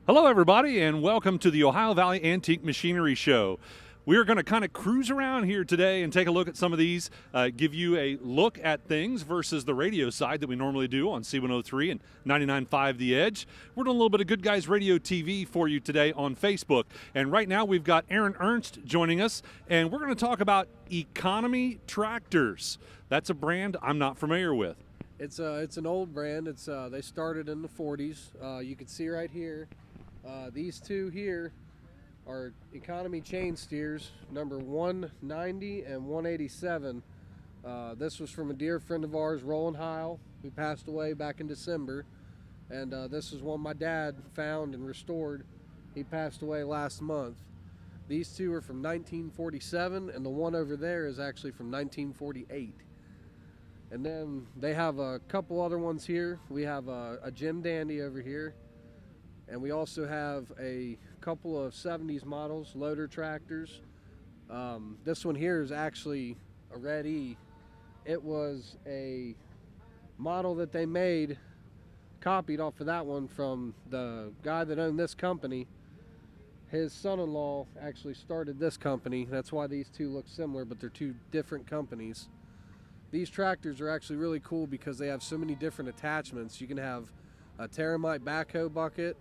Hello, everybody, and welcome to the Ohio Valley Antique Machinery Show. We're going to kind of cruise around here today and take a look at some of these, give you a look at things versus the radio side that we normally do on C103 and 99.5 The Edge. We're doing a little bit of Good Guys Radio TV for you today on Facebook. And right now we've got Aaron Ernst joining us, and we're going to talk about economy tractors. That's a brand I'm not familiar with. It's an old brand. They started in the 40s. You can see right here. These two here are economy chain steers, number 190 and 187. This was from a dear friend of ours, Roland Heil, who passed away back in December. And this is one my dad found and restored. He passed away last month. These two are from 1947, and the one over there is actually from 1948. And then they have a couple other ones here. We have a Jim Dandy over here. And we also have a couple of 70s models, loader tractors. This one here is actually a Red E. It was a model that they made, copied off of that one from the guy that owned this company. His son-in-law actually started this company. That's why these two look similar, but they're two different companies. These tractors are actually really cool because they have so many different attachments. You can have a Terramite backhoe bucket,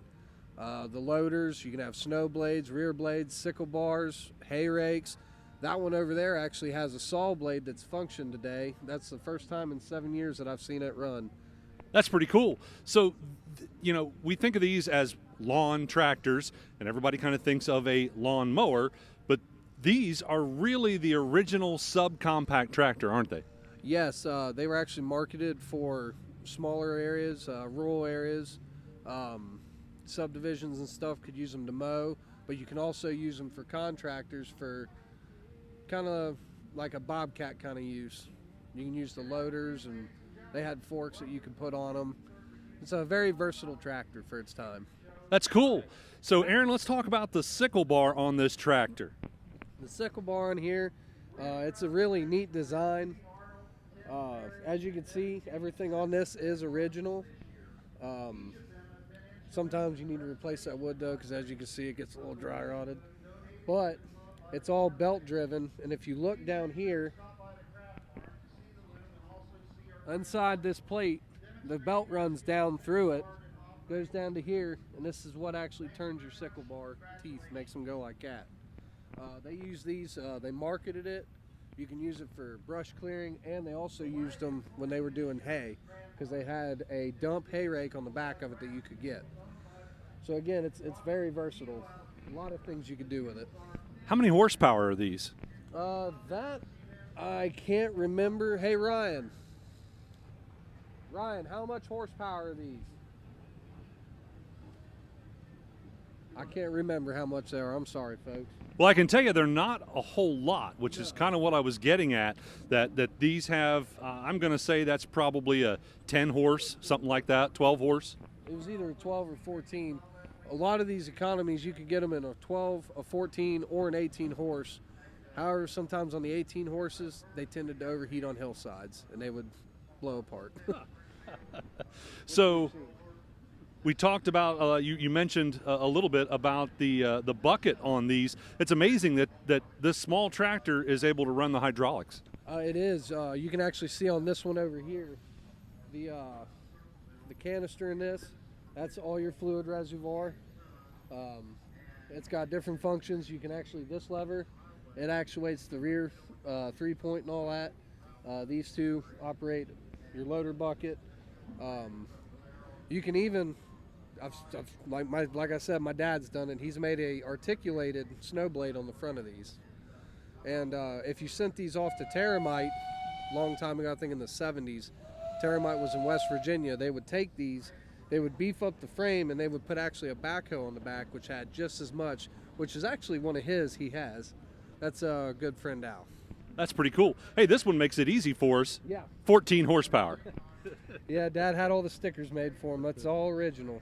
the loaders, you can have snow blades, rear blades, sickle bars, hay rakes. That one over there actually has a saw blade that's functioned today. That's the first time in 7 years that I've seen it run. That's pretty cool. So, you know, we think of these as lawn tractors, and everybody kind of thinks of a lawn mower, but these are really the original subcompact tractor, aren't they? Yes, they were actually marketed for smaller areas, rural areas. Subdivisions and stuff could use them to mow, but you can also use them for contractors for kind of like a bobcat kind of use. You can use the loaders, and they had forks that you could put on them. It's a very versatile tractor for its time. That's cool. So, Aaron, let's talk about the sickle bar on this tractor. The sickle bar on here, it's a really neat design. As you can see, everything on this is original. Sometimes you need to replace that wood though, because as you can see, it gets a little dry rotted. But it's all belt driven, and if you look down here, inside this plate, the belt runs down through it, goes down to here, and this is what actually turns your sickle bar teeth, makes them go like that. They use these, they marketed it. You can use it for brush clearing, and they also used them when they were doing hay, because they had a dump hay rake on the back of it that you could get. So again, it's very versatile. A lot of things you could do with it. How many horsepower are these? That I can't remember. Hey Ryan, how much horsepower are these? I can't remember how much they are. I'm sorry, folks. Well, I can tell you they're not a whole lot, which is kind of what I was getting at, that these have, I'm going to say that's probably a 10 horse, something like that, 12 horse. It was either a 12 or 14. A lot of these economies, you could get them in a 12, a 14, or an 18 horse. However, sometimes on the 18 horses, they tended to overheat on hillsides, and they would blow apart. So we talked about, you mentioned a little bit about the bucket on these. It's amazing that this small tractor is able to run the hydraulics. It is. You can actually see on this one over here, the canister in this, that's all your fluid reservoir. It's got different functions. You can actually, this lever, it actuates the rear 3-point and all that. These two operate your loader bucket. You can even, like I said, my dad's done it. He's made a articulated snow blade on the front of these. And if you sent these off to Terramite, long time ago, I think in the 70s, Terramite was in West Virginia, they would take these, they would beef up the frame, and they would put actually a backhoe on the back, which had just as much, which is actually one of his he has. That's a good friend Al. That's pretty cool. Hey, this one makes it easy for us. Yeah. 14 horsepower. Yeah, Dad had all the stickers made for him. That's all original.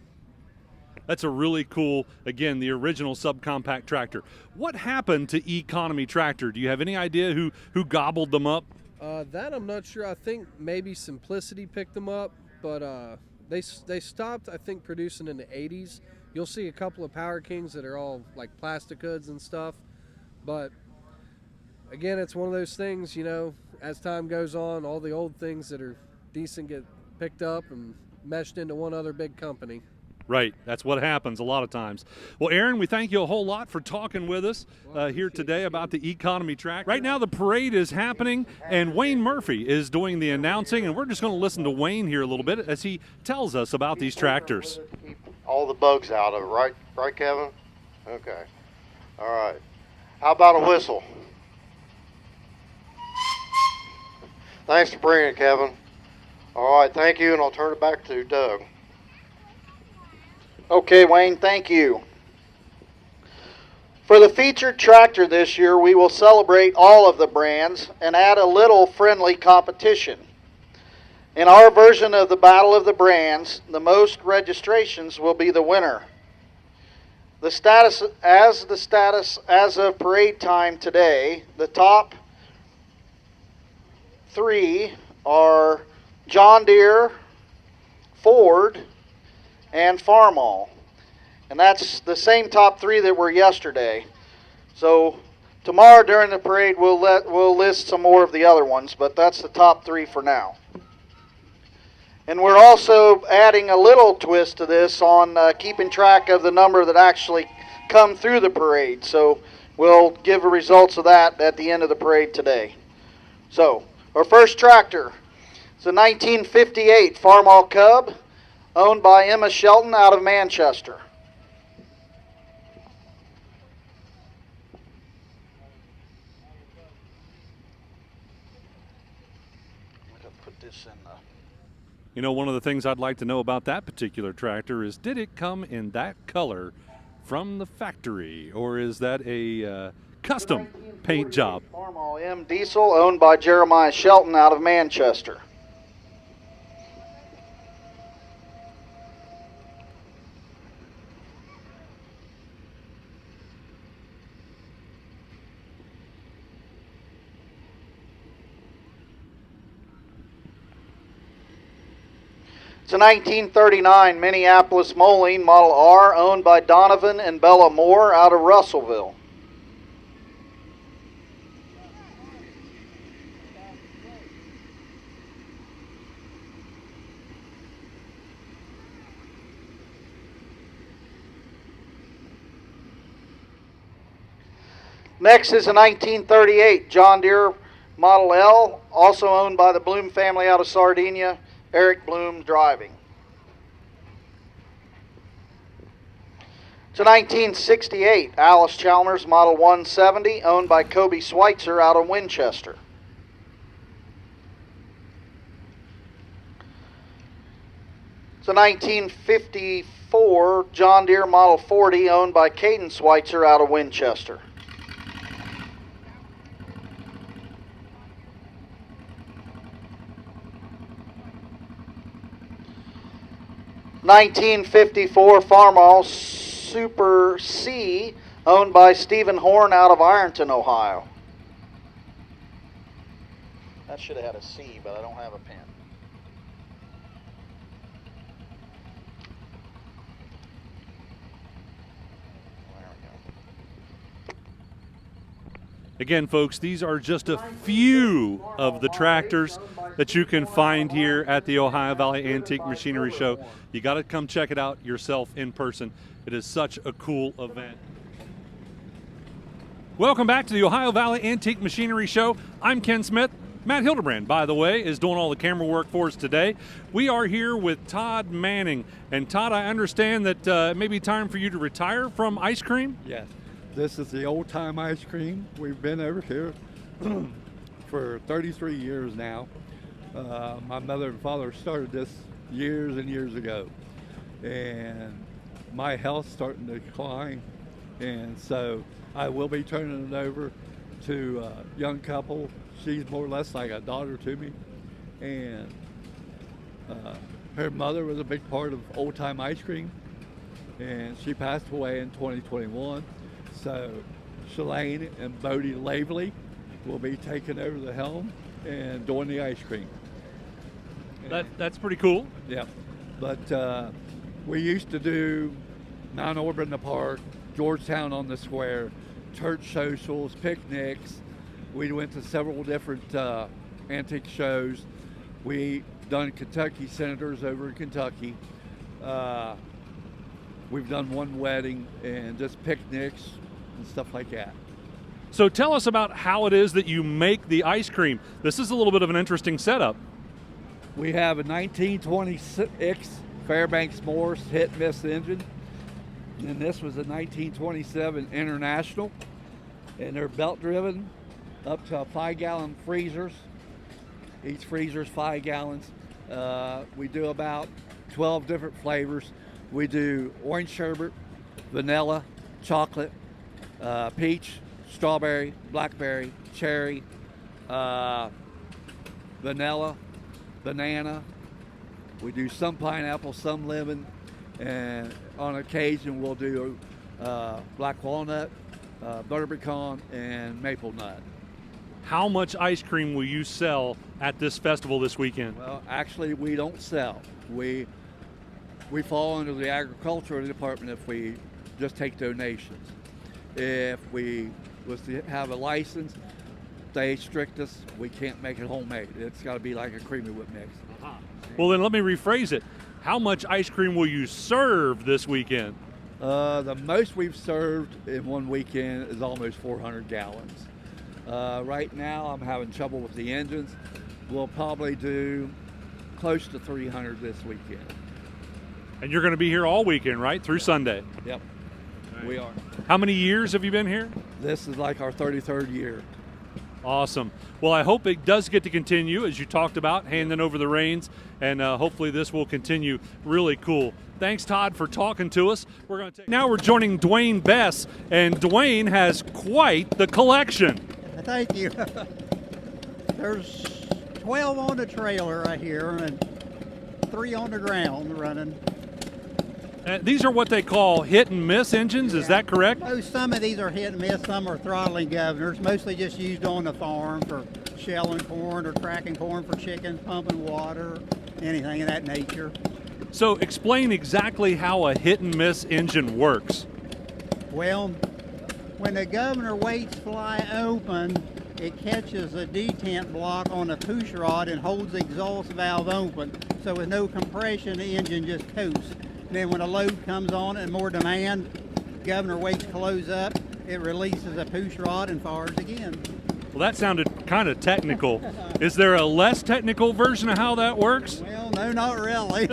That's a really cool, again, the original subcompact tractor. What happened to economy tractor? Do you have any idea who gobbled them up? That I'm not sure. I think maybe Simplicity picked them up, but they stopped, I think, producing in the 80s You'll see a couple of Power Kings that are all like plastic hoods and stuff, but again, it's one of those things, you know, as time goes on, all the old things that are decent get picked up and meshed into one other big company. Right, that's what happens a lot of times. Well, Aaron, we thank you a whole lot for talking with us here today about the economy tractor. Right now, the parade is happening, and Wayne Murphy is doing the announcing, and we're just going to listen to Wayne here a little bit as he tells us about these tractors. Keep all the bugs out of it, right? Right, Kevin? Okay. All right. How about a whistle? Thanks for bringing it, Kevin. All right, thank you, and I'll turn it back to Doug. Okay, Wayne, thank you. For the featured tractor this year, we will celebrate all of the brands and add a little friendly competition. In our version of the Battle of the Brands, the most registrations will be the winner. The status as of parade time today, the top 3 are John Deere, Ford, and Farmall. And that's the same top 3 that were yesterday. So tomorrow during the parade we'll list some more of the other ones, but that's the top 3 for now. And we're also adding a little twist to this on keeping track of the number that actually come through the parade. So we'll give the results of that at the end of the parade today. So our first tractor is a 1958 Farmall Cub, owned by Emma Shelton out of Manchester. I'm going to put this in the... You know, one of the things I'd like to know about that particular tractor is, did it come in that color from the factory, or is that a custom paint job? Farmall M Diesel, owned by Jeremiah Shelton out of Manchester. It's a 1939 Minneapolis Moline Model R, owned by Donovan and Bella Moore out of Russellville. Next is a 1938 John Deere Model L, also owned by the Bloom family out of Sardinia. Eric Bloom driving. It's a 1968 Alice Chalmers Model 170, owned by Kobe Schweitzer out of Winchester. It's a 1954 John Deere Model 40, owned by Caden Schweitzer out of Winchester. 1954 Farmall Super C, owned by Stephen Horn out of Ironton, Ohio. That should have had a C, but I don't have a pen. There we go. Again, folks, these are just a few of the tractors that you can find here at the Ohio Valley Antique Machinery Show. You got to come check it out yourself in person. It is such a cool event. Welcome back to the Ohio Valley Antique Machinery Show. I'm Ken Smith. Matt Hildebrand, by the way, is doing all the camera work for us today. We are here with Todd Manning. And Todd, I understand that it may be time for you to retire from ice cream? Yes. This is the old time ice cream. We've been over here for 33 years now. My mother and father started this years and years ago. And my health's starting to decline. And so I will be turning it over to a young couple. She's more or less like a daughter to me. And her mother was a big part of old time ice cream. And she passed away in 2021. So Shalane and Bodie Laveley will be taking over the helm and doing the ice cream. That's pretty cool. Yeah, but we used to do Mount Auburn in the park, Georgetown on the square, church socials, picnics. We went to several different antique shows. We done Kentucky Senators over in Kentucky. We've done one wedding and just picnics and stuff like that. So tell us about how it is that you make the ice cream. This is a little bit of an interesting setup. We have a 1926 Fairbanks Morse hit and miss engine. And this was a 1927 International. And they're belt driven up to 5-gallon freezers. Each freezer is 5 gallons. We do about 12 different flavors. We do orange sherbet, vanilla, chocolate, peach, strawberry, blackberry, cherry, vanilla, banana. We do some pineapple, some lemon, and on occasion we'll do black walnut, butter pecan, and maple nut. How much ice cream will you sell at this festival this weekend? Well, actually, we don't sell. We fall under the agricultural department if we just take donations. If we was to have a license, they strict us. We can't make it homemade. It's got to be like a creamy whip mix. Well, then let me rephrase it. How much ice cream will you serve this weekend? The most we've served in one weekend is almost 400 gallons. Right now, I'm having trouble with the engines. We'll probably do close to 300 this weekend. And you're going to be here all weekend, right? Through Sunday. Yep, we are. How many years have you been here? This is like our 33rd year. Awesome. Well, I hope it does get to continue, as you talked about, handing over the reins, and hopefully this will continue. Really cool. Thanks, Todd, for talking to us. Now we're joining Dwayne Bess, and Dwayne has quite the collection. Thank you. There's 12 on the trailer right here and 3 on the ground running. These are what they call hit and miss engines, is that correct? Some of these are hit and miss, some are throttling governors, mostly just used on the farm for shelling corn or cracking corn for chickens, pumping water, anything of that nature. So explain exactly how a hit and miss engine works. Well, when the governor weights fly open, it catches a detent block on a push rod and holds the exhaust valve open. So with no compression, the engine just coasts. Then when a load comes on and more demand, governor weights close up, it releases a push rod and fires again. Well, that sounded kind of technical. Is there a less technical version of how that works? Well, no, not really.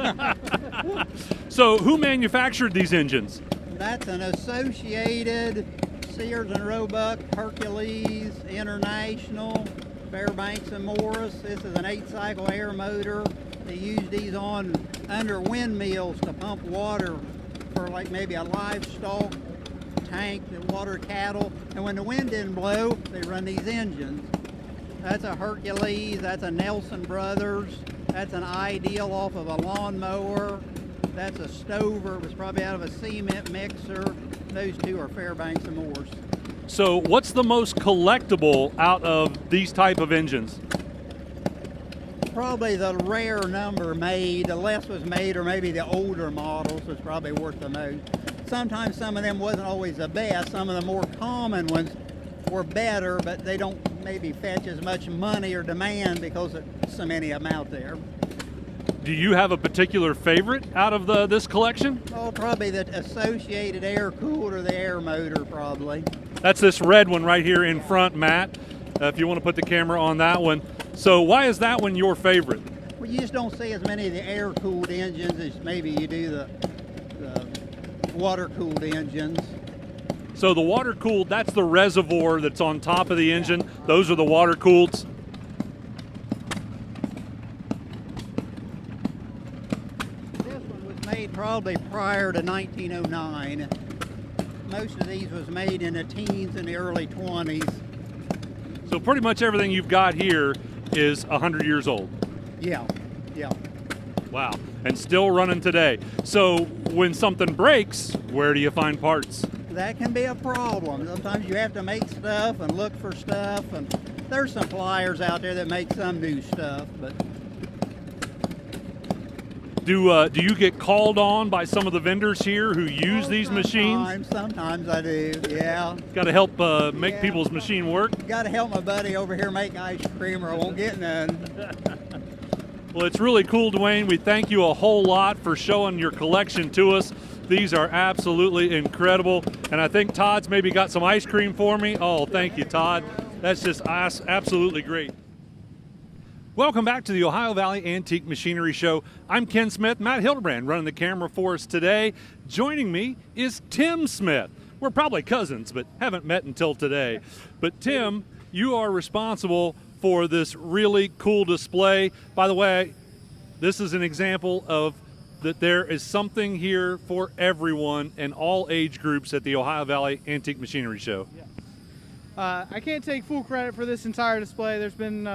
So who manufactured these engines? That's an Associated, Sears and Roebuck, Hercules, International, Fairbanks and Morris. This is an 8-cycle air motor. They use these on under windmills to pump water for like maybe a livestock tank that water cattle. And when the wind didn't blow, they run these engines. That's a Hercules, that's a Nelson Brothers, that's an Ideal off of a lawnmower, that's a Stover, it was probably out of a cement mixer. Those two are Fairbanks and Morris. So what's the most collectible out of these type of engines? Probably the rare number made, the less was made, or maybe the older models was probably worth the most. Sometimes some of them wasn't always the best. Some of the more common ones were better, but they don't maybe fetch as much money or demand because there's so many of them out there. Do you have a particular favorite out of this collection? Oh, probably the Associated air cooled or the air motor, probably. That's this red one right here in front, Matt, if you want to put the camera on that one. So why is that one your favorite? Well, you just don't see as many of the air-cooled engines as maybe you do the water-cooled engines. So the water-cooled, that's the reservoir that's on top of the engine. Those are the water-cooled. This one was made probably prior to 1909. Most of these was made in the teens and the early 20s. So pretty much everything you've got here is 100 years old. Yeah. Wow, and still running today. So when something breaks, where do you find parts? That can be a problem. Sometimes you have to make stuff and look for stuff, and there's some suppliers out there that make some new stuff, but Do you get called on by some of the vendors here who use these machines? Sometimes I do, yeah. Got to help make people's machine work. Got to help my buddy over here make ice cream or I won't get none. Well, it's really cool, Dwayne. We thank you a whole lot for showing your collection to us. These are absolutely incredible. And I think Todd's maybe got some ice cream for me. Oh, thank you, Todd. That's just absolutely great. Welcome back to the Ohio Valley Antique Machinery Show. I'm Ken Smith, Matt Hildebrand running the camera for us today. Joining me is Tim Smith. We're probably cousins, but haven't met until today. But Tim, you are responsible for this really cool display. By the way, this is an example of that there is something here for everyone and all age groups at the Ohio Valley Antique Machinery Show. I can't take full credit for this entire display. There's been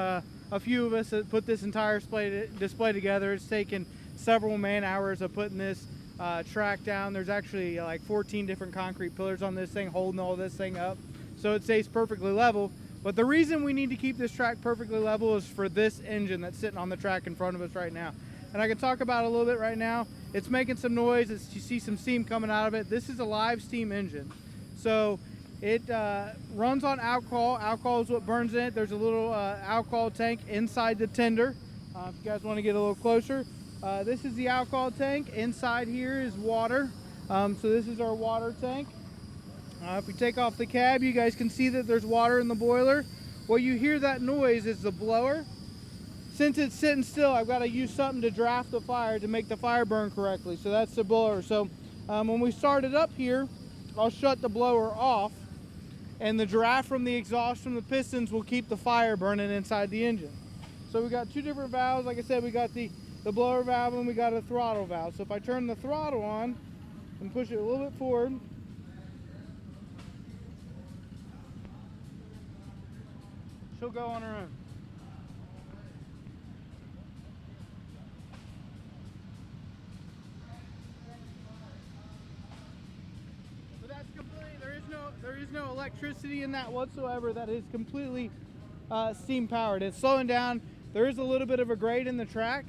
a few of us that put this entire display together. It's taken several man hours of putting this track down. There's actually like 14 different concrete pillars on this thing holding all this thing up, so it stays perfectly level. But the reason we need to keep this track perfectly level is for this engine that's sitting on the track in front of us right now. And I can talk about it a little bit right now. It's making some noise. You see some steam coming out of it. This is a live steam engine. So it runs on alcohol. Alcohol is what burns in it. There's a little alcohol tank inside the tender. If you guys want to get a little closer, this is the alcohol tank. Inside here is water. So this is our water tank. If we take off the cab, you guys can see that there's water in the boiler. What you hear that noise is the blower. Since it's sitting still, I've got to use something to draft the fire to make the fire burn correctly. So that's the blower. So when we start it up here, I'll shut the blower off, and the draft from the exhaust from the pistons will keep the fire burning inside the engine. So we got two different valves. Like I said, we got the blower valve and we got a throttle valve. So if I turn the throttle on and push it a little bit forward, she'll go on her own. There is no electricity in that whatsoever. That is completely steam powered. It's slowing down. There is a little bit of a grade in the track.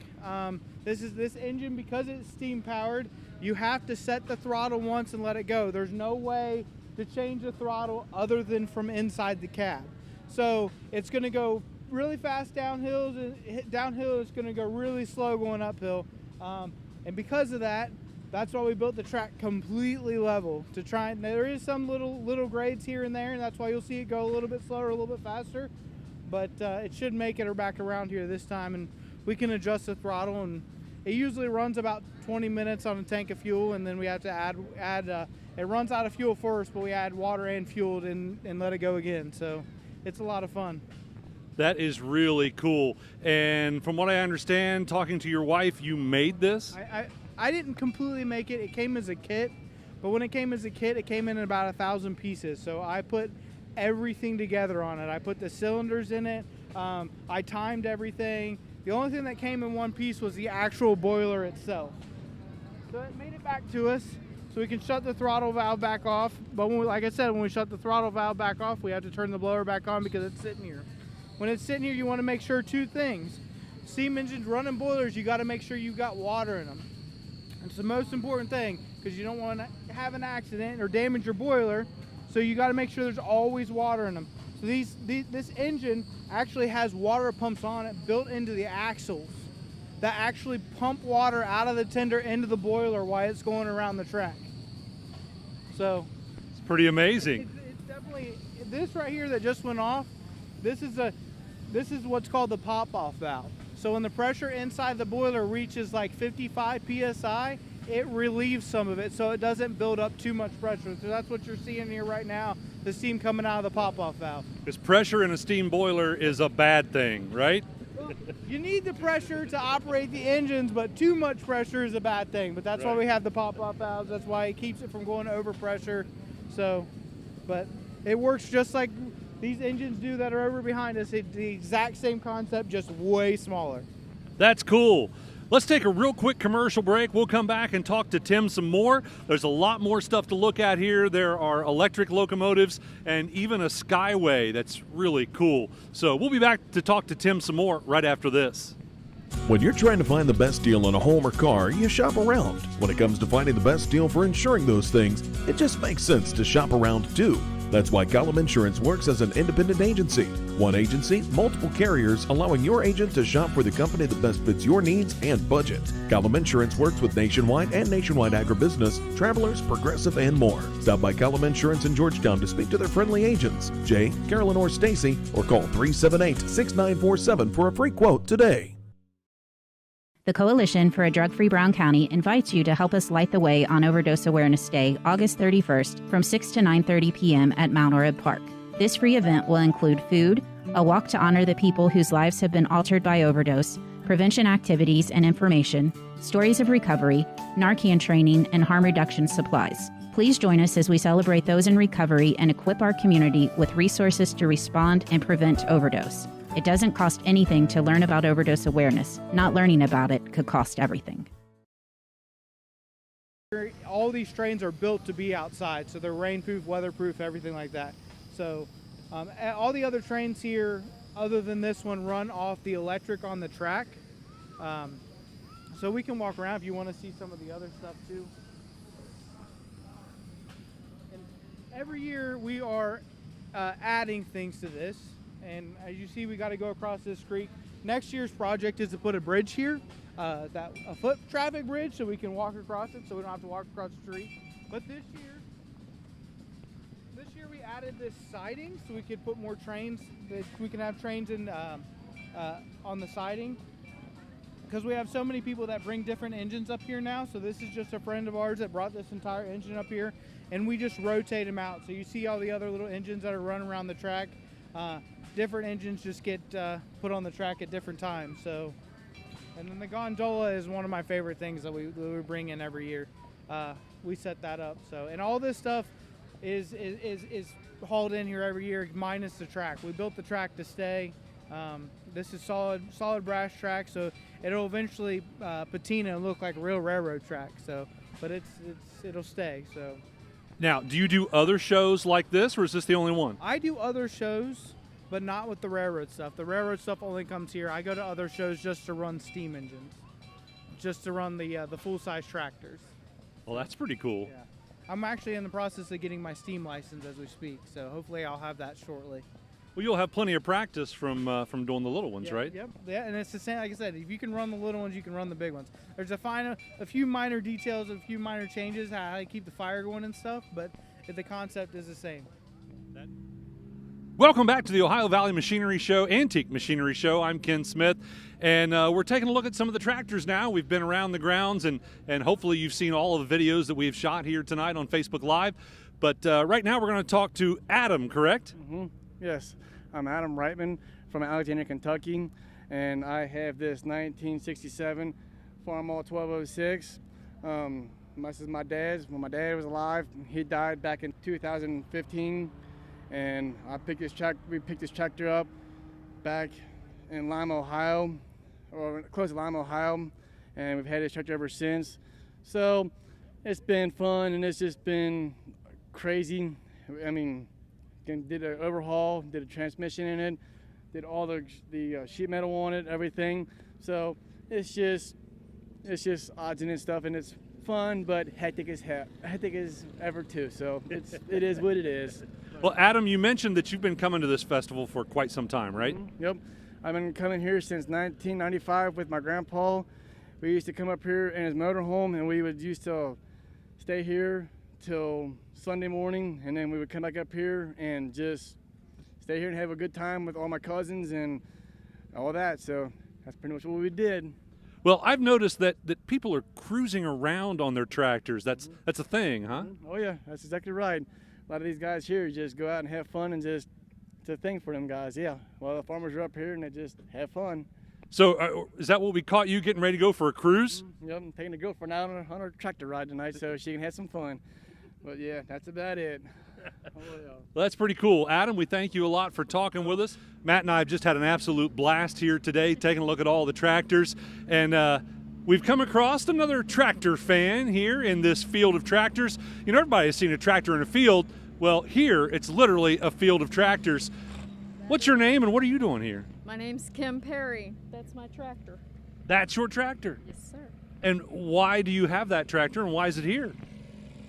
This engine, because it's steam powered, you have to set the throttle once and let it go. There's no way to change the throttle other than from inside the cab. So it's going to go really fast downhill. It's going to go really slow going uphill. And because of that, that's why we built the track completely level to try. And there is some little grades here and there, and that's why you'll see it go a little bit slower, a little bit faster. But it should make it back around here this time, and we can adjust the throttle. And it usually runs about 20 minutes on a tank of fuel, and then we have to add. It runs out of fuel first, but we add water and fuel and let it go again. So it's a lot of fun. That is really cool. And from what I understand, talking to your wife, you made this? I didn't completely make it. It came as a kit, but when it came as a kit, it came in about 1,000 pieces. So I put everything together on it. I put the cylinders in it. I timed everything. The only thing that came in one piece was the actual boiler itself. So it made it back to us, so we can shut the throttle valve back off. But like I said, when we shut the throttle valve back off, we have to turn the blower back on because it's sitting here. When it's sitting here, you want to make sure two things. Steam engines running boilers, you got to make sure you've got water in them. It's the most important thing because you don't want to have an accident or damage your boiler. So you got to make sure there's always water in them. So this engine actually has water pumps on it built into the axles that actually pump water out of the tender into the boiler while it's going around the track. So it's pretty amazing. It's definitely this right here that just went off. This is what's called the pop-off valve. So when the pressure inside the boiler reaches like 55 psi, it relieves some of it so it doesn't build up too much pressure. So that's what you're seeing here right now, the steam coming out of the pop-off valve. Because pressure in a steam boiler is a bad thing, right? Well, you need the pressure to operate the engines, but too much pressure is a bad thing. But that's why we have the pop-off valves. That's why it keeps it from going over pressure. So, but it works just like these engines do that are over behind us. It's the exact same concept, just way smaller. That's cool. Let's take a real quick commercial break. We'll come back and talk to Tim some more. There's a lot more stuff to look at here. There are electric locomotives and even a Skyway that's really cool. So we'll be back to talk to Tim some more right after this. When you're trying to find the best deal on a home or car, you shop around. When it comes to finding the best deal for insuring those things, it just makes sense to shop around too. That's why Column Insurance works as an independent agency. One agency, multiple carriers, allowing your agent to shop for the company that best fits your needs and budget. Column Insurance works with Nationwide and Nationwide Agribusiness, Travelers, Progressive, and more. Stop by Column Insurance in Georgetown to speak to their friendly agents, Jay, Carolyn, or Stacy, or call 378-6947 for a free quote today. The Coalition for a Drug-Free Brown County invites you to help us light the way on Overdose Awareness Day, August 31st, from 6 to 9:30 p.m. at Mount Oreb Park. This free event will include food, a walk to honor the people whose lives have been altered by overdose, prevention activities and information, stories of recovery, Narcan training, and harm reduction supplies. Please join us as we celebrate those in recovery and equip our community with resources to respond and prevent overdose. It doesn't cost anything to learn about overdose awareness. Not learning about it could cost everything. All these trains are built to be outside, so they're rainproof, weatherproof, everything like that. So all the other trains here, other than this one, run off the electric on the track. So we can walk around if you want to see some of the other stuff too. And every year we are adding things to this. And as you see, we got to go across this creek. Next year's project is to put a bridge here, a foot traffic bridge, so we can walk across it, so we don't have to walk across the street. But this year we added this siding, so we could put more trains. That we can have trains in on the siding, because we have so many people that bring different engines up here now. So this is just a friend of ours that brought this entire engine up here, and we just rotate them out. So you see all the other little engines that are running around the track. Different engines just get put on the track at different times. So, and then the gondola is one of my favorite things that we bring in every year. We set that up. So, and all this stuff is hauled in here every year, minus the track. We built the track to stay. This is solid brass track, so it'll eventually patina and look like a real railroad track. So, but it'll stay. So. Now, do you do other shows like this, or is this the only one? I do other shows, but not with the railroad stuff. The railroad stuff only comes here. I go to other shows just to run steam engines, just to run the full-size tractors. Well, that's pretty cool. Yeah. I'm actually in the process of getting my steam license as we speak, so hopefully I'll have that shortly. Well, you'll have plenty of practice from doing the little ones, right? Yep. Yeah, and it's the same. Like I said, if you can run the little ones, you can run the big ones. There's a few minor details, a few minor changes, how you keep the fire going and stuff, but the concept is the same. Welcome back to the Ohio Valley Machinery Show, Antique Machinery Show. I'm Ken Smith, and we're taking a look at some of the tractors now. We've been around the grounds, and hopefully you've seen all of the videos that we've shot here tonight on Facebook Live. But right now we're going to talk to Adam, correct? Mm-hmm. Yes, I'm Adam Reitman from Alexandria, Kentucky, and I have this 1967 Farmall 1206. This is my dad's. When my dad was alive, he died back in 2015. And we picked this tractor up back in Lima, Ohio, or close to Lima, Ohio, and we've had this tractor ever since. So it's been fun, and it's just been crazy. I mean, did an overhaul, did a transmission in it, did all the sheet metal on it, everything. So it's just odds and stuff, and it's fun, but hectic as ever too. So it is what it is. Well, Adam, you mentioned that you've been coming to this festival for quite some time, right? Mm-hmm. Yep. I've been coming here since 1995 with my grandpa. We used to come up here in his motorhome, and we would used to stay here till Sunday morning, and then we would come back up here and just stay here and have a good time with all my cousins and all that. So that's pretty much what we did. Well, I've noticed that people are cruising around on their tractors. That's a thing, huh? Oh, yeah, that's exactly right. A lot of these guys here just go out and have fun, and just it's a thing for them guys. Yeah, well, the farmers are up here and they just have fun. So is that what we caught you getting ready to go for a cruise? Yep, I'm taking a girlfriend out on a tractor ride tonight so she can have some fun. But yeah, that's about it. Well, that's pretty cool. Adam, we thank you a lot for talking with us. Matt and I have just had an absolute blast here today, taking a look at all the tractors. And we've come across another tractor fan here in this field of tractors. You know, everybody has seen a tractor in a field. Well, here it's literally a field of tractors. What's your name and what are you doing here? My name's Kim Perry. That's my tractor. That's your tractor? Yes, sir. And why do you have that tractor, and why is it here?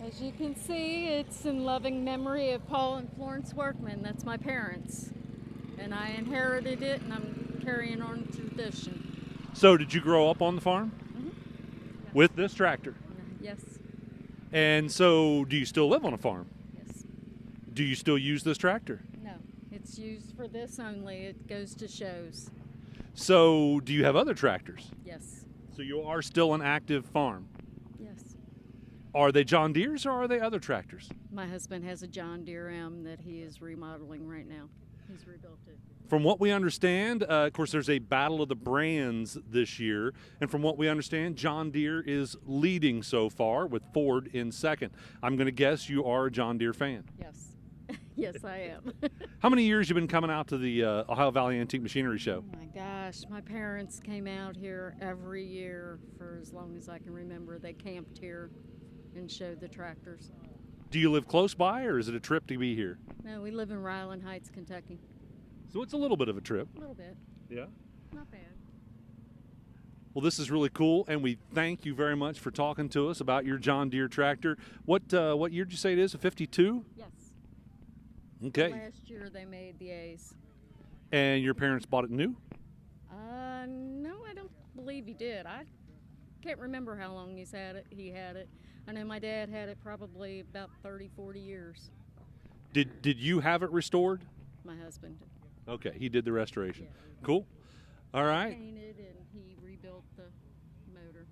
As you can see, it's in loving memory of Paul and Florence Workman. That's my parents. And I inherited it, and I'm carrying on tradition. So did you grow up on the farm? Mm-hmm. With this tractor? Yes. And so do you still live on a farm? Yes. Do you still use this tractor? No, it's used for this only. It goes to shows. So do you have other tractors? Yes. So you are still an active farm? Yes. Are they John Deere's or are they other tractors? My husband has a John Deere M that he is remodeling right now. He's rebuilt it. From what we understand, of course, there's a battle of the brands this year. And from what we understand, John Deere is leading so far with Ford in second. I'm going to guess you are a John Deere fan. Yes. Yes, I am. How many years you been coming out to the Ohio Valley Antique Machinery Show? Oh my gosh, my parents came out here every year for as long as I can remember. They camped here and showed the tractors. Do you live close by, or is it a trip to be here? No, we live in Ryland Heights, Kentucky. So it's a little bit of a trip. A little bit. Yeah. Not bad. Well, this is really cool, and we thank you very much for talking to us about your John Deere tractor. What year did you say it is? A 52? Yes. Okay. Last year they made the A's. And your parents bought it new? No, I don't believe he did. I can't remember how long he had it. I know my dad had it probably about 30, 40 years. Did you have it restored? My husband did. Okay, he did the restoration. Yeah. Cool. All right. He painted and he rebuilt the motor.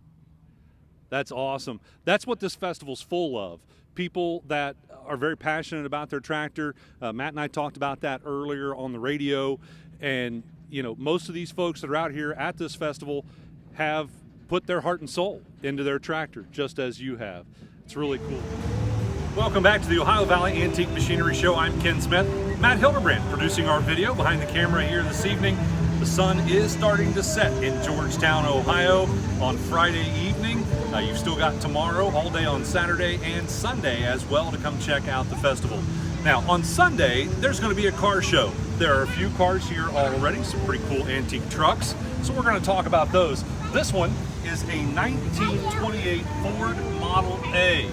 That's awesome. That's what this festival's full of. People that are very passionate about their tractor. Matt and I talked about that earlier on the radio. And, you know, most of these folks that are out here at this festival have put their heart and soul into their tractor, just as you have. It's really cool. Welcome back to the Ohio Valley Antique Machinery Show. I'm Ken Smith. Matt Hildebrand producing our video behind the camera here this evening. The sun is starting to set in Georgetown, Ohio on Friday evening. You've still got tomorrow, all day on Saturday and Sunday as well to come check out the festival. Now on Sunday, there's going to be a car show. There are a few cars here already, some pretty cool antique trucks. So we're going to talk about those. This one is a 1928 Ford Model A.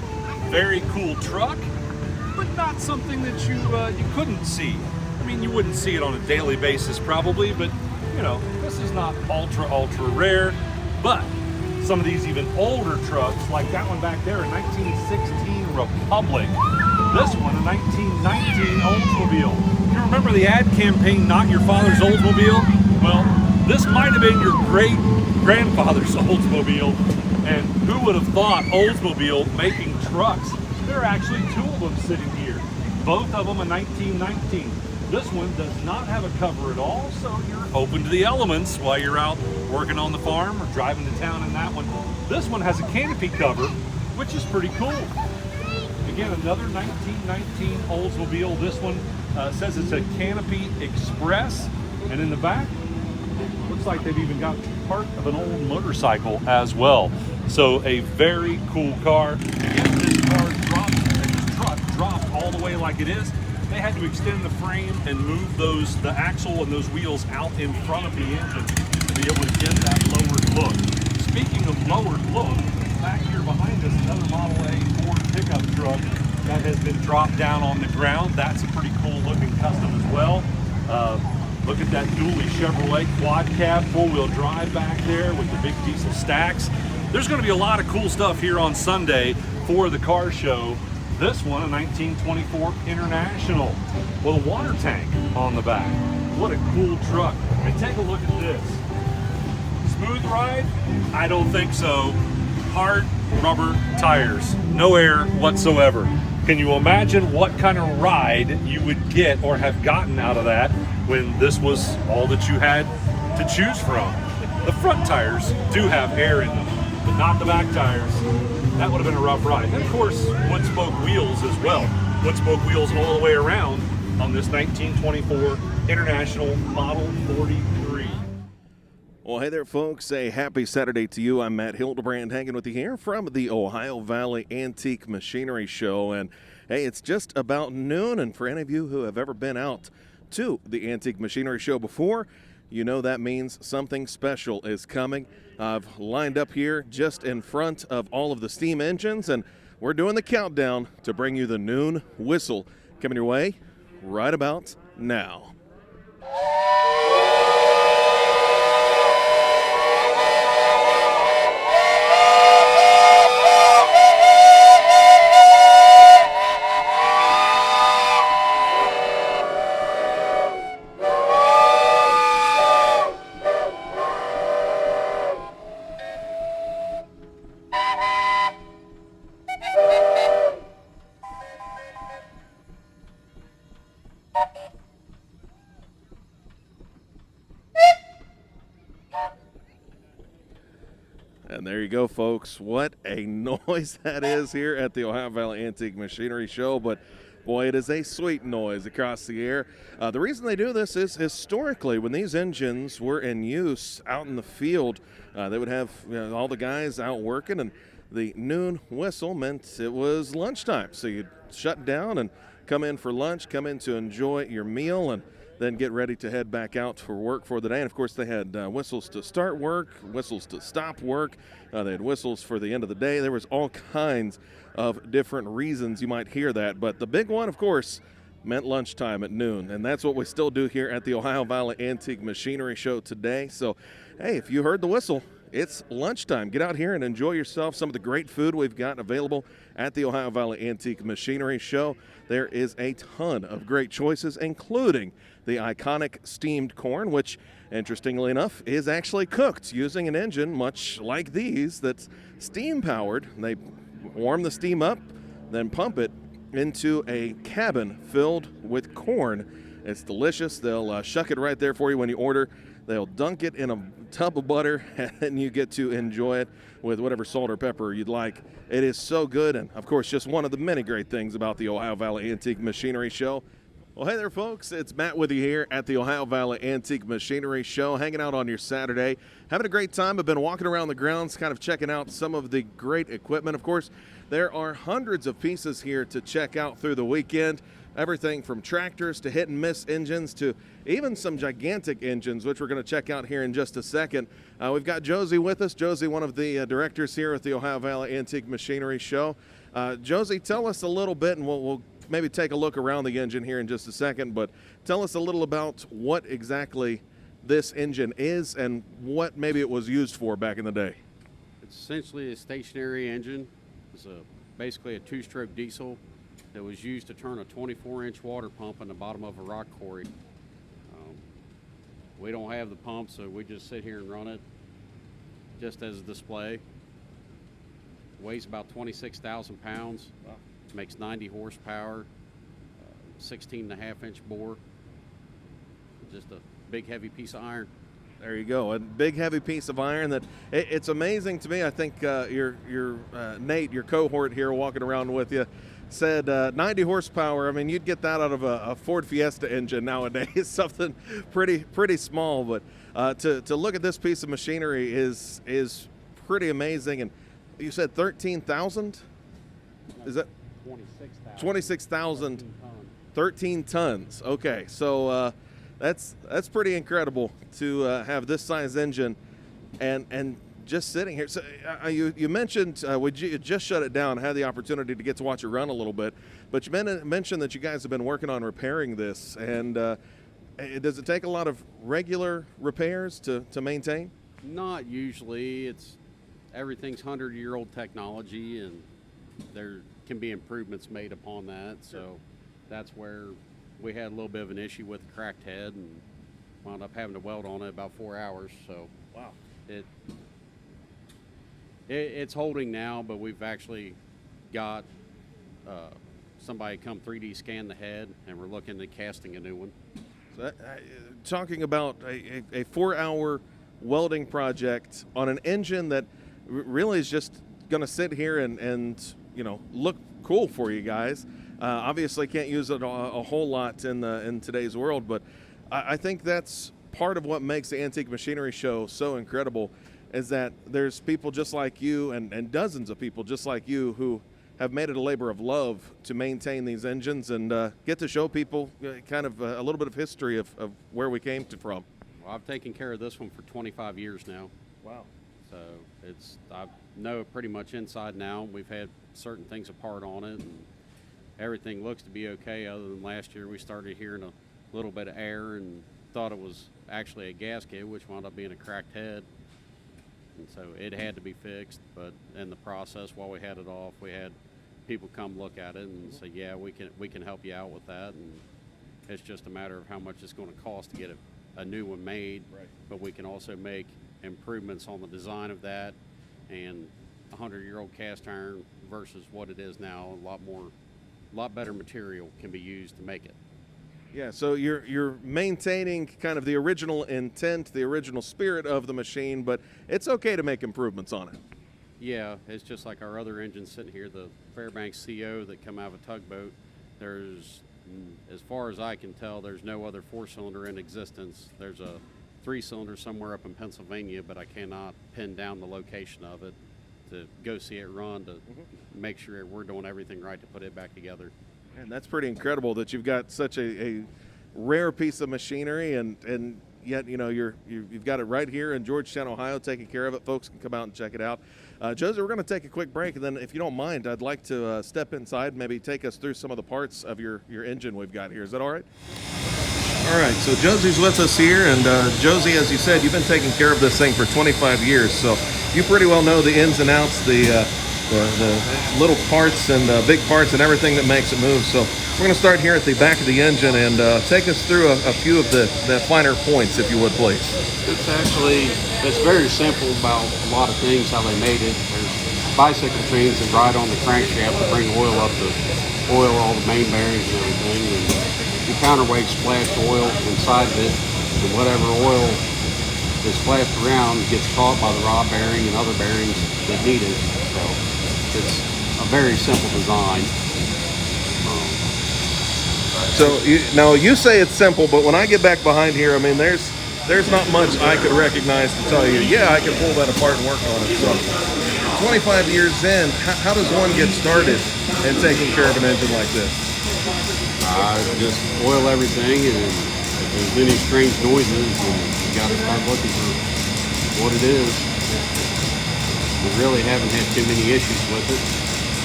Very cool truck, but not something that you couldn't see. I mean, you wouldn't see it on a daily basis probably, but you know, this is not ultra rare. But some of these even older trucks, like that one back there, a 1916 Republic. This one, a 1919 Oldsmobile. You remember the ad campaign, Not Your Father's Oldsmobile? Well, this might have been your great-grandfather's Oldsmobile. And who would have thought Oldsmobile making trucks? There are actually two of them sitting here. Both of them a 1919. This one does not have a cover at all, so you're open to the elements while you're out working on the farm or driving to town in that one. This one has a canopy cover, which is pretty cool. Again, another 1919 Oldsmobile. This one says it's a Canopy Express, and in the back, looks like they've even got part of an old motorcycle as well. So a very cool car. Again, this truck dropped all the way like it is. They had to extend the frame and move the axle and those wheels out in front of the engine to be able to get that lowered look. Speaking of lowered look, back here behind us, another Model A Ford pickup truck that has been dropped down on the ground. That's a pretty cool looking custom as well. Look at that dually Chevrolet quad cab, four-wheel drive back there with the big diesel stacks. There's going to be a lot of cool stuff here on Sunday for the car show. This one, a 1924 International with a water tank on the back. What a cool truck. And take a look at this. Smooth ride? I don't think so. Hard rubber tires. No air whatsoever. Can you imagine what kind of ride you would get or have gotten out of that when this was all that you had to choose from? The front tires do have air in them, but not the back tires. That would have been a rough ride. And of course, wood spoke wheels as well. Wood spoke wheels all the way around on this 1924 International Model 43. Well, hey there, folks. A happy Saturday to you. I'm Matt Hildebrand, hanging with you here from the Ohio Valley Antique Machinery Show. And hey, it's just about noon. And for any of you who have ever been out to the Antique Machinery Show before, you know that means something special is coming. I've lined up here just in front of all of the steam engines, and we're doing the countdown to bring you the noon whistle coming your way right about now. And there you go, folks. What a noise that is here at the Ohio Valley Antique Machinery Show. But, boy, it is a sweet noise across the air. The reason they do this is historically, when these engines were in use out in the field, they would have all the guys out working, and the noon whistle meant it was lunchtime. So you'd shut down and come in for lunch, come in to enjoy your meal, and then get ready to head back out for work for the day. And, of course, they had whistles to start work, whistles to stop work. They had whistles for the end of the day. There was all kinds of different reasons you might hear that. But the big one, of course, meant lunchtime at noon. And that's what we still do here at the Ohio Valley Antique Machinery Show today. So, hey, if you heard the whistle, it's lunchtime. Get out here and enjoy yourself some of the great food we've got available at the Ohio Valley Antique Machinery Show. There is a ton of great choices, including the iconic steamed corn, which, interestingly enough, is actually cooked using an engine much like these that's steam-powered. They warm the steam up, then pump it into a cabin filled with corn. It's delicious. They'll shuck it right there for you when you order. They'll dunk it in a tub of butter, and you get to enjoy it with whatever salt or pepper you'd like. It is so good, and, of course, just one of the many great things about the Ohio Valley Antique Machinery Show. Well, hey there, folks. It's Matt with you here at the Ohio Valley Antique Machinery Show, hanging out on your Saturday, having a great time. I've been walking around the grounds, kind of checking out some of the great equipment. Of course, there are hundreds of pieces here to check out through the weekend. Everything from tractors to hit-and-miss engines to even some gigantic engines, which we're going to check out here in just a second. We've got Josie with us. Josie, one of the directors here at the Ohio Valley Antique Machinery Show. Josie, tell us a little bit, and we'll maybe take a look around the engine here in just a second, but tell us a little about what exactly this engine is and what maybe it was used for back in the day. It's essentially a stationary engine. It's basically a two-stroke diesel that was used to turn a 24-inch water pump in the bottom of a rock quarry. We don't have the pump, so we just sit here and run it just as a display. Weighs about 26,000 pounds. Wow. Makes 90 horsepower, 16.5-inch bore. Just a big, heavy piece of iron. There you go, a big, heavy piece of iron. That it's amazing to me. I think your Nate, your cohort here, walking around with you, said 90 horsepower. I mean, you'd get that out of a Ford Fiesta engine nowadays, something pretty small. But to look at this piece of machinery is pretty amazing. And you said 13,000? Is that 26,000? 13 tons. Okay, so that's pretty incredible to have this size engine and just sitting here. So you mentioned you just shut it down. Had the opportunity to get to watch it run a little bit, but you mentioned that you guys have been working on repairing this. And does it take a lot of regular repairs to maintain? Not usually. Everything's 100-year-old technology, and there can be improvements made upon that. So that's where we had a little bit of an issue with the cracked head and wound up having to weld on it about 4 hours. So wow, it's holding now, but we've actually got somebody come 3D scan the head, and we're looking at casting a new one. So, talking about a 4-hour welding project on an engine that really is just going to sit here and look cool for you guys. Obviously can't use it a whole lot in today's world, but I think that's part of what makes the Antique Machinery Show so incredible, is that there's people just like you and dozens of people just like you who have made it a labor of love to maintain these engines and get to show people kind of a little bit of history of where we came from. I've taken care of this one for 25 years now. Wow. So I know it pretty much inside now. We've had certain things apart on it, and everything looks to be okay, other than last year we started hearing a little bit of air and thought it was actually a gasket, which wound up being a cracked head. And so it had to be fixed, but in the process, while we had it off, we had people come look at it and say, yeah, we can help you out with that. And it's just a matter of how much it's going to cost to get a new one made. Right. But we can also make improvements on the design of that, and 100-year-old cast iron versus what it is now, a lot better material can be used to make it. Yeah, so you're maintaining kind of the original intent, the original spirit of the machine, but it's okay to make improvements on it. Yeah, it's just like our other engines sitting here, the Fairbanks CO that come out of a tugboat. There's, as far as I can tell, there's no other 4-cylinder in existence. There's a 3-cylinder somewhere up in Pennsylvania, but I cannot pin down the location of it to go see it run to make sure we're doing everything right to put it back together. And that's pretty incredible that you've got such a rare piece of machinery, and yet you've got it right here in Georgetown, Ohio, taking care of it. Folks can come out and check it out. Josie, we're going to take a quick break, and then if you don't mind, I'd like to step inside and maybe take us through some of the parts of your engine we've got here. Is that all right? All right, so Josie's with us here, and Josie, as you said, you've been taking care of this thing for 25 years, so you pretty well know the ins and outs, the little parts and big parts and everything that makes it move. So we're going to start here at the back of the engine and take us through a few of the finer points, if you would, please. It's very simple about a lot of things, how they made it. There's bicycle chains that ride on the crankshaft to bring oil up to oil all the main bearings and everything. And the counterweight splashed oil inside of it, and whatever oil is splashed around gets caught by the rod bearing and other bearings that need it. So it's a very simple design. So now you say it's simple, but when I get back behind here, I mean, there's not much I could recognize to tell you, yeah, I can pull that apart and work on it. So 25 years in, how does one get started in taking care of an engine like this? Just oil everything, and if there's any strange noises, you got to start looking for what it is. We really haven't had too many issues with it,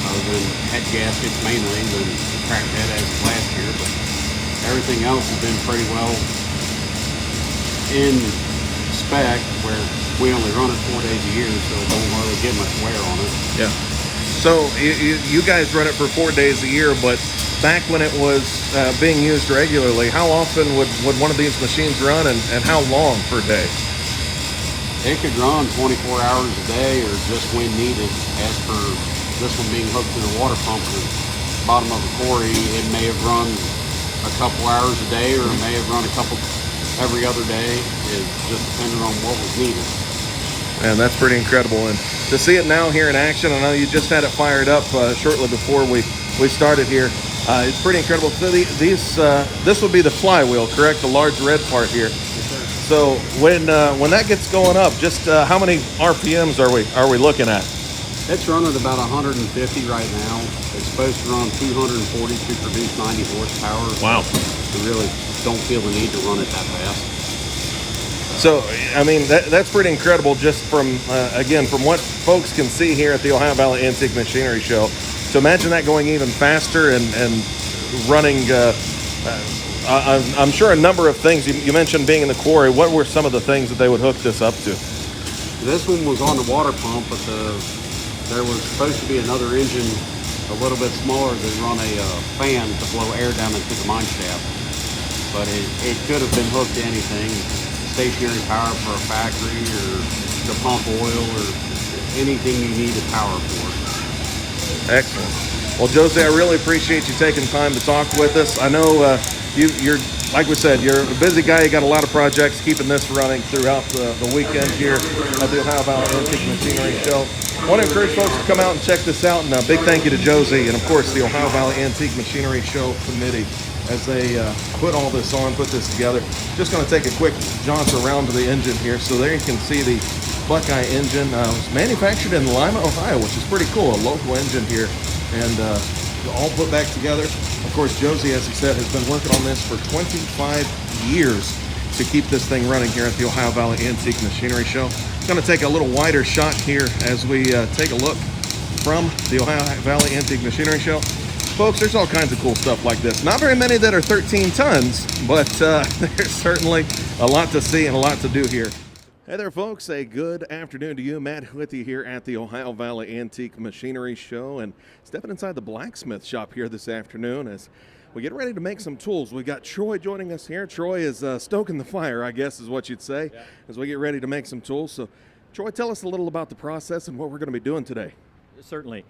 other than head gaskets mainly, than cracked head as of last year, but everything else has been pretty well in spec, where we only run it 4 days a year, so it don't really get much wear on it. Yeah. So you guys run it for 4 days a year, but back when it was being used regularly, how often would one of these machines run, and how long per day? It could run 24 hours a day, or just when needed. As per this one being hooked to the water pump at the bottom of the quarry, it may have run a couple hours a day, or it may have run a couple every other day. It just depended on what was needed. And that's pretty incredible. And to see it now here in action, I know you just had it fired up shortly before we started here. It's pretty incredible. So this would be the flywheel, correct? The large red part here. So when that gets going up, just how many RPMs are we looking at? It's running about 150 right now. It's supposed to run 240 to produce 90 horsepower. Wow. We really don't feel the need to run it that fast. So, I mean, that's pretty incredible just from, again, from what folks can see here at the Ohio Valley Antique Machinery Show. So imagine that going even faster and running, I'm sure a number of things. You mentioned being in the quarry. What were some of the things that they would hook this up to? This one was on the water pump, but there was supposed to be another engine a little bit smaller that run a fan to blow air down into the mine shaft. But it could have been hooked to anything, stationary power for a factory, or to pump oil, or anything you needed power for. Excellent. Well, Jose, I really appreciate you taking time to talk with us. I know you're, like we said, you're a busy guy. You got a lot of projects keeping this running throughout the weekend here at the Ohio Valley Antique Machinery Show. I want to encourage folks to come out and check this out, and a big thank you to Josie and, of course, the Ohio Valley Antique Machinery Show Committee as they put all this on, put this together. Just going to take a quick jaunt around to the engine here. So there you can see the Buckeye engine. It was manufactured in Lima, Ohio, which is pretty cool, a local engine here, and all put back together. Of course, Josie, as he said, has been working on this for 25 years, to keep this thing running here at the Ohio Valley Antique Machinery Show. Going to take a little wider shot here as we take a look from the Ohio Valley Antique Machinery Show. Folks, there's all kinds of cool stuff like this. Not very many that are 13 tons, but there's certainly a lot to see and a lot to do here. Hey there, folks. A good afternoon to you. Matt with you here at the Ohio Valley Antique Machinery Show, and stepping inside the Blacksmith shop here this afternoon as we get ready to make some tools. We've got Troy joining us here. Troy is stoking the fire, I guess is what you'd say, as we get ready to make some tools. So, Troy, tell us a little about the process and what we're going to be doing today. Certainly.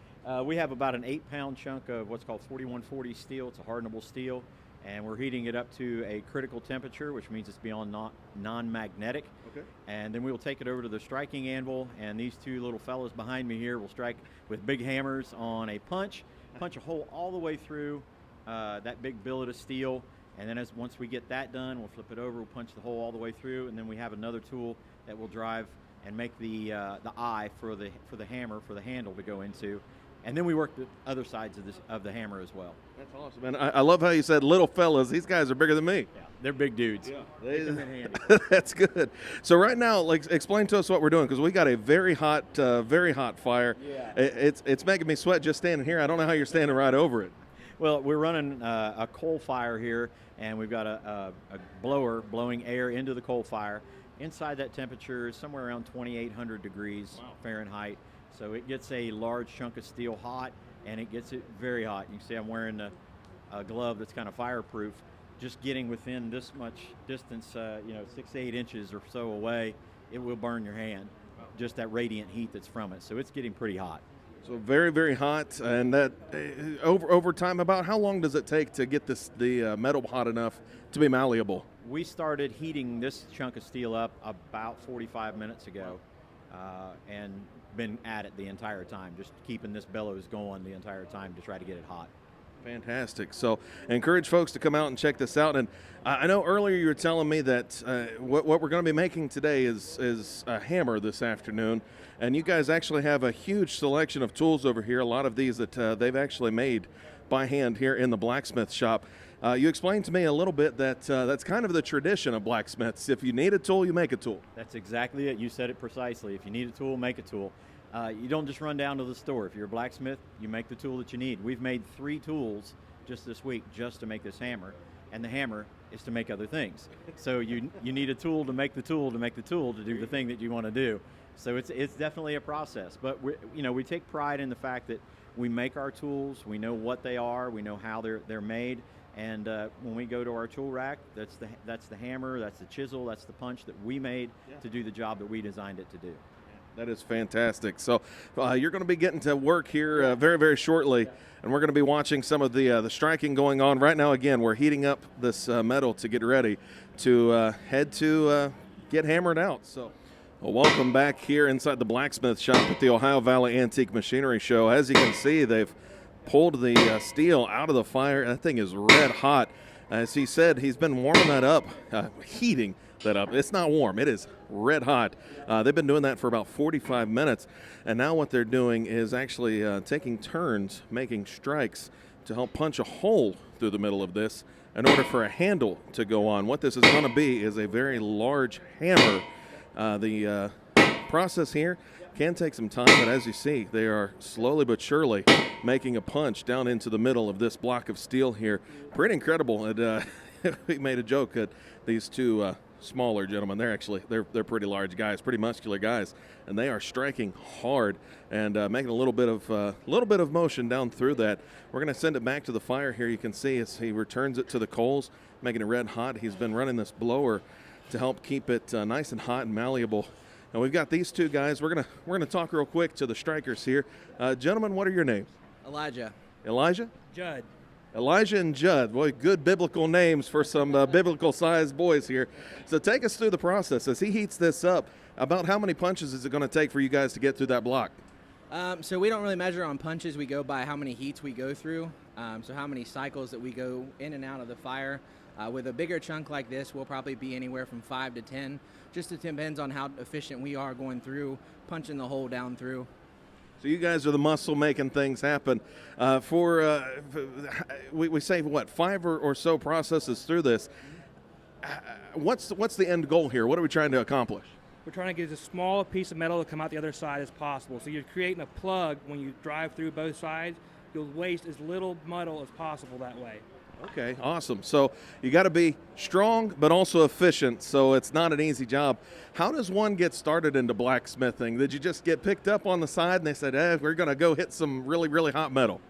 We have about an 8-pound chunk of what's called 4140 steel. It's a hardenable steel, and we're heating it up to a critical temperature, which means it's beyond non-magnetic. Okay. And then we will take it over to the striking anvil, and these two little fellows behind me here will strike with big hammers on a punch a hole all the way through that big billet of steel. And then once we get that done, we'll flip it over, we'll punch the hole all the way through, and then we have another tool that will drive and make the eye for the hammer, for the handle to go into. And then we work the other sides of the hammer as well. That's awesome, man. I love how you said little fellas. These guys are bigger than me. Yeah, they're big dudes. Yeah, they come in handy. That's good. So right now, like, explain to us what we're doing, because we got a very hot fire. Yeah. It's making me sweat just standing here. I don't know how you're standing right over it. Well, we're running a coal fire here, and we've got a blower blowing air into the coal fire. Inside that temperature is somewhere around 2,800 degrees Fahrenheit. So it gets a large chunk of steel hot, and it gets it very hot. You can see I'm wearing a glove that's kind of fireproof. Just getting within this much distance, 6 to 8 inches or so away, it will burn your hand. Just that radiant heat that's from it. So it's getting pretty hot. So very, very hot, and that over time, about how long does it take to get the metal hot enough to be malleable? We started heating this chunk of steel up about 45 minutes ago, and been at it the entire time, just keeping this bellows going the entire time to try to get it hot. Fantastic. So I encourage folks to come out and check this out. And I know earlier you were telling me that what we're going to be making today is a hammer this afternoon. And you guys actually have a huge selection of tools over here, a lot of these that they've actually made by hand here in the Blacksmith shop. You explained to me a little bit that that's kind of the tradition of blacksmiths. If you need a tool, you make a tool. That's exactly it. You said it precisely. If you need a tool, make a tool. You don't just run down to the store. If you're a blacksmith, you make the tool that you need. We've made 3 tools just this week just to make this hammer, and the hammer is to make other things. So you need a tool to make the tool to make the tool to do the thing that you want to do. So it's definitely a process. But we take pride in the fact that we make our tools. We know what they are. We know how they're made. And when we go to our tool rack, that's the hammer, that's the chisel, that's the punch that we made to do the job that we designed it to do. That is fantastic. So you're going to be getting to work here very, very shortly, and we're going to be watching some of the striking going on. Right now, again, we're heating up this metal to get ready to head to get hammered out. So welcome back here inside the Blacksmith shop at the Ohio Valley Antique Machinery Show. As you can see, they've pulled the steel out of the fire. That thing is red hot. As he said, he's been warming that up, heating that up. It's not warm. It is red hot. They've been doing that for about 45 minutes, and now what they're doing is actually taking turns making strikes to help punch a hole through the middle of this in order for a handle to go on. What this is going to be is a very large hammer. The process here can take some time, but as you see, they are slowly but surely making a punch down into the middle of this block of steel here. Pretty incredible. And we made a joke at these two smaller gentlemen. They're pretty large guys, pretty muscular guys, and they are striking hard and making a little bit of motion down through that. We're going to send it back to the fire here. You can see as he returns it to the coals, making it red hot. He's been running this blower to help keep it nice and hot and malleable. And we've got these two guys. We're gonna talk real quick to the strikers here. Gentlemen, what are your names? Elijah. Elijah? Judd. Elijah and Judd. Boy, good biblical names for some biblical-sized boys here. So take us through the process. As he heats this up, about how many punches is it going to take for you guys to get through that block? So we don't really measure on punches. We go by how many heats we go through, so how many cycles that we go in and out of the fire. With a bigger chunk like this, we'll probably be anywhere from 5 to 10. Just it depends on how efficient we are going through, punching the hole down through. So you guys are the muscle making things happen. We say, what, 5 or so processes through this. what's the end goal here? What are we trying to accomplish? We're trying to get as small a piece of metal to come out the other side as possible. So you're creating a plug when you drive through both sides. You'll waste as little metal as possible that way. Okay, awesome. So you got to be strong but also efficient, so it's not an easy job. How does one get started into blacksmithing? Did you just get picked up on the side and they said, we're going to go hit some really, really hot metal?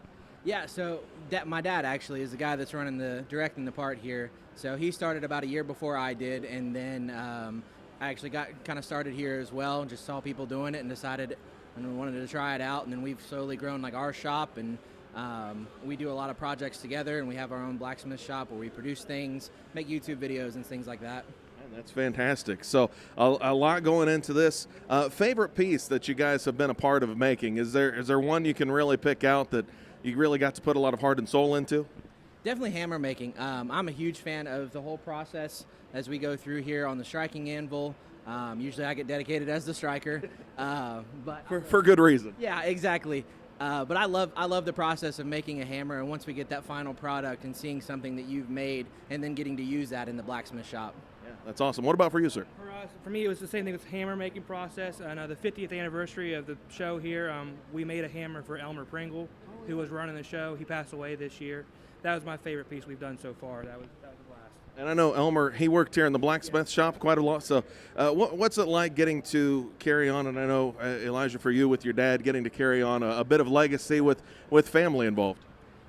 Yeah, so my dad actually is the guy that's directing the part here. So he started about a year before I did, and then I actually got kind of started here as well, just saw people doing it and decided and wanted to try it out. And then we've slowly grown like our shop, and we do a lot of projects together, and we have our own blacksmith shop where we produce things, make YouTube videos and things like that. That's fantastic. So a lot going into this. Favorite piece that you guys have been a part of making? Is there one you can really pick out that you really got to put a lot of heart and soul into? Definitely hammer making. I'm a huge fan of the whole process as we go through here on the striking anvil. Usually I get dedicated as the striker, but for good reason. Yeah, exactly. But I love the process of making a hammer, and once we get that final product and seeing something that you've made and then getting to use that in the blacksmith shop. Yeah, that's awesome. What about for you, sir? For me, it was the same thing with hammer making process. On the 50th anniversary of the show here, we made a hammer for Elmer Pringle, who was running the show. He passed away this year. That was my favorite piece we've done so far. That was a blast. And I know Elmer, he worked here in the blacksmith shop quite a lot. So what's it like getting to carry on? And I know, Elijah, for you with your dad, getting to carry on a bit of legacy with family involved.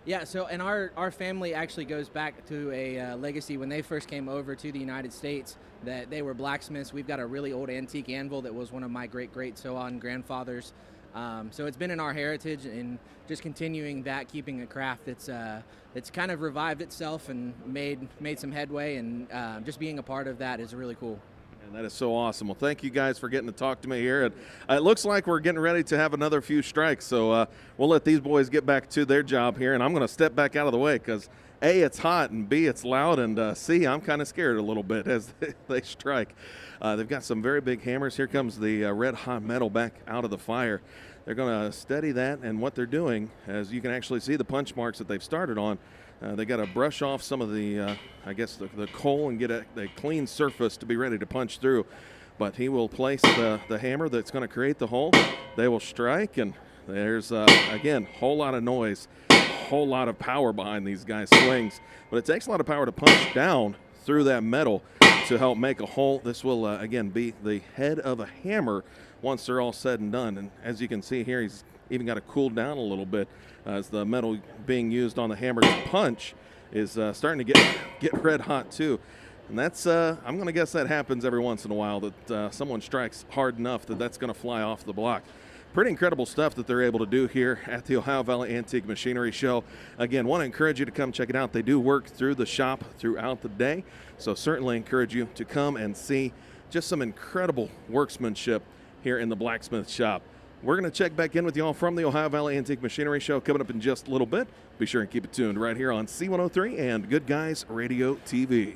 Yeah, so and our family actually goes back to a legacy when they first came over to the United States, that they were blacksmiths. We've got a really old antique anvil that was one of my great so-on grandfathers. So it's been in our heritage, and just continuing that, keeping a craft that's kind of revived itself and made some headway, and just being a part of that is really cool. And that is so awesome. Well, thank you guys for getting to talk to me here. And it looks like we're getting ready to have another few strikes, so we'll let these boys get back to their job here, and I'm going to step back out of the way because A, it's hot, and B, it's loud, and C, I'm kind of scared a little bit as they strike. They've got some very big hammers. Here comes the red hot metal back out of the fire. They're going to steady that, and what they're doing, as you can actually see the punch marks that they've started on, they got to brush off some of the, I guess, the coal and get a clean surface to be ready to punch through. But he will place the hammer that's going to create the hole. They will strike, and there's, again, a whole lot of noise, a whole lot of power behind these guys' swings. But it takes a lot of power to punch down through that metal to help make a hole. This will, again, be the head of a hammer once they're all said and done. And as you can see here, he's even got to cool down a little bit as the metal being used on the hammer to punch is starting to get red hot too. And that's, I'm going to guess that happens every once in a while, that someone strikes hard enough that that's going to fly off the block. Pretty incredible stuff that they're able to do here at the Ohio Valley Antique Machinery Show. Again, want to encourage you to come check it out. They do work through the shop throughout the day, so certainly encourage you to come and see just some incredible workmanship here in the blacksmith shop. We're going to check back in with you all from the Ohio Valley Antique Machinery Show coming up in just a little bit. Be sure and keep it tuned right here on C103 and Good Guys Radio TV.